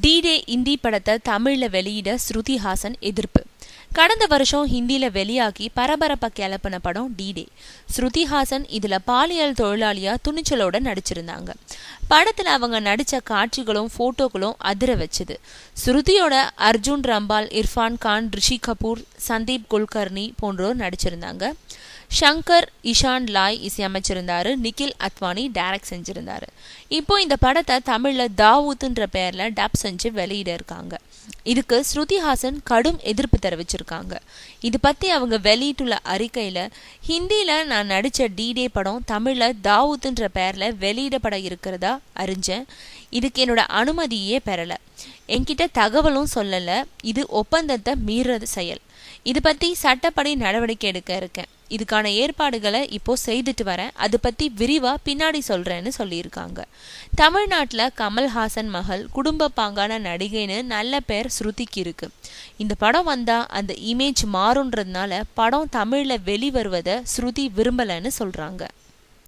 D Day Hindi படத்தை தமிழ்ல வெளியிட ஸ்ருதி ஹாசன் எதிர்ப்பு. கடந்த வருஷம் ஹிந்தியில வெளியாகி பரபரப்பா கிளப்பின படம் டி-டே. ஸ்ருதி ஹாசன் இதுல பாலியல் தொழிலாளியா துணிச்சலோட நடிச்சிருந்தாங்க. படத்துல அவங்க நடிச்ச காட்சிகளும் போட்டோக்களும் அதிர வச்சுது. ஸ்ருதியோட அர்ஜுன் ரம்பால், இர்ஃபான் கான், ரிஷி கபூர், சந்தீப் குல்கர்னி போன்றோர் நடிச்சிருந்தாங்க. ஷங்கர் இஷான் லாய் இசையமைச்சிருந்தாரு. நிகில் அத்வானி டைரக்ட் செஞ்சிருந்தாரு. இப்போ இந்த படத்தை தமிழ்ல தாவூத்ன்ற பேர்ல டப் செஞ்சு வெளியிட இருக்காங்க. இதுக்கு ஸ்ருதி ஹாசன் கடும் எதிர்ப்பு தெரிவிச்சிருக்காங்க. இது பத்தி அவங்க வெளியிட்டுள்ள அறிக்கையில, ஹிந்தியில நான் நடிச்ச டி-டே படம் தமிழ்ல தாவூத்ன்ற பேர்ல வெளியிடப்பட இருக்கிறதா அறிஞ்சேன். இதுக்கு என்னோட அனுமதியே பெறல, என்கிட்ட தகவலும் சொல்லல. இது ஒப்பந்தத்தை மீறது செயல். இது பத்தி சட்டப்படி நடவடிக்கை எடுக்க இருக்கேன். இதுக்கான ஏற்பாடுகளை இப்போ செய்துட்டு வரேன். அது பத்தி விரிவா பின்னாடி சொல்றேன்னு சொல்லியிருக்காங்க. தமிழ்நாட்டுல கமல்ஹாசன் மகள் குடும்ப பாங்கான நடிகைன்னு நல்ல பேர் ஸ்ருதிக்கு இருக்கு. இந்த படம் வந்தா அந்த இமேஜ் மாறுன்றதுனால படம் தமிழ்ல வெளிவருவதை ஸ்ருதி விரும்பலன்னு சொல்றாங்க.